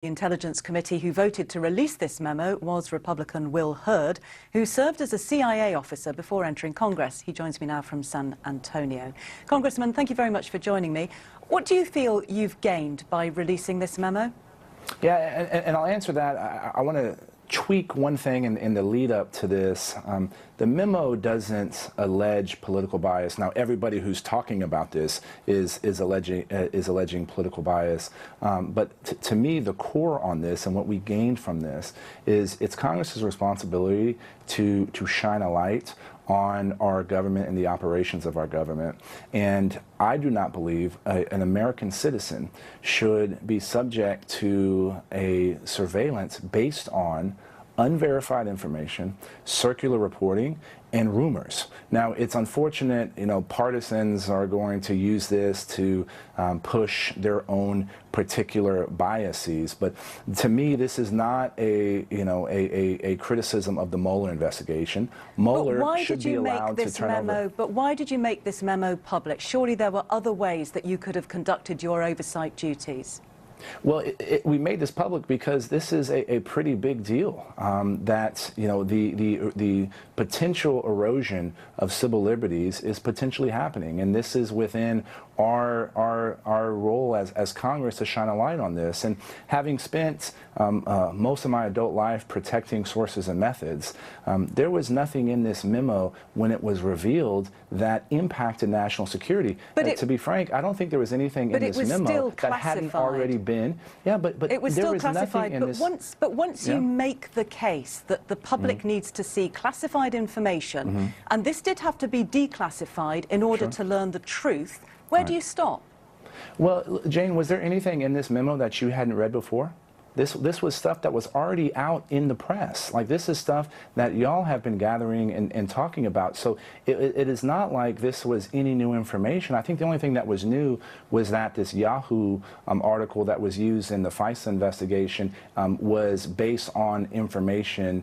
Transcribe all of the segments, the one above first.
The Intelligence Committee who voted to release this memo was Republican Will Hurd, who served as a CIA officer before entering Congress. He joins me now from San Antonio. Congressman, thank you very much for joining me. What do you feel you've gained by releasing this memo? Yeah, and I'll answer that. I want to tweak one thing in the lead up to this. The memo doesn't allege political bias. Now, everybody who's talking about this is alleging political bias. But to me, the core on this and what we gained from this is it's Congress's responsibility to shine a light on our government and the operations of our government. And I do not believe an American citizen should be subject to a surveillance based on unverified information, circular reporting, and rumors. Now, it's unfortunate, partisans are going to use this to push their own particular biases. But to me, this is not a criticism of the Mueller investigation. Mueller should be allowed to turn over. But why did you make this memo public? Surely there were other ways that you could have conducted your oversight duties. Well, we made this public because this is a pretty big deal. That the potential erosion of civil liberties is potentially happening, and this is within our role as Congress to shine a light on this. And having spent most of my adult life protecting sources and methods, there was nothing in this memo when it was revealed that impacted national security. But to be frank, I don't think there was anything in this memo that hadn't already been. Yeah, but it was still classified. But once you make the case that the public needs to see classified information, and this did have to be declassified in order to learn the truth, where do you stop? Well, Jane, was there anything in this memo that you hadn't read before? This was stuff that was already out in the press. Like, this is stuff that y'all have been gathering and talking about. So it is not like this was any new information. I think the only thing that was new was that this Yahoo article that was used in the FISA investigation was based on information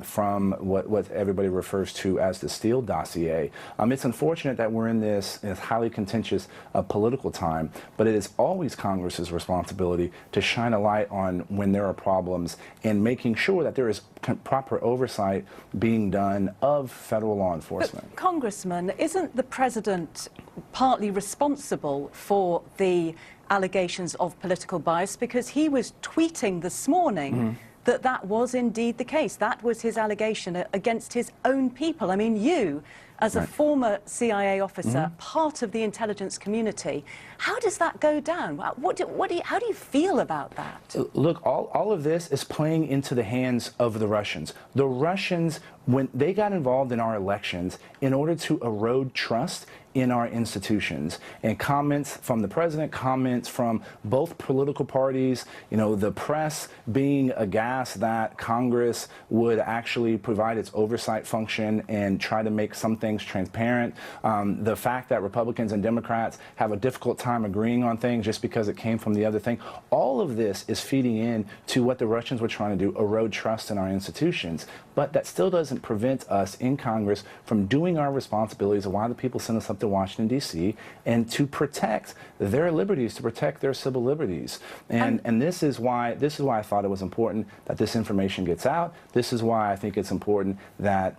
from what everybody refers to as the Steele dossier. It's unfortunate that we're in this highly contentious political time, but it is always Congress's responsibility to shine a light on when there are problems and making sure that there is proper oversight being done of federal law enforcement. But, Congressman, isn't the president partly responsible for the allegations of political bias, because he was tweeting this morning that was indeed the case? That was his allegation against his own people. I mean, you, as a former CIA officer, part of the intelligence community, how does that go down? How do you feel about that? Look, all of this is playing into the hands of the Russians. The Russians, when they got involved in our elections in order to erode trust in our institutions, and comments from the president, comments from both political parties, the press being aghast that Congress would actually provide its oversight function and try to make some things transparent, the fact that Republicans and Democrats have a difficult time agreeing on things just because it came from the other thing. All of this is feeding in to what the Russians were trying to do, erode trust in our institutions. But that still doesn't prevent us in Congress from doing our responsibilities of why the people sent us up to Washington, D.C., and to protect their liberties, to protect their civil liberties. And this is why I thought it was important that this information gets out. This is why I think it's important that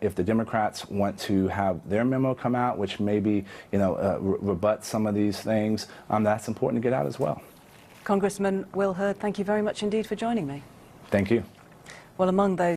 if the Democrats want to have their memo come out, which maybe rebut some of these things, that's important to get out as well. Congressman Will Hurd, thank you very much indeed for joining me. Thank you. Well, among those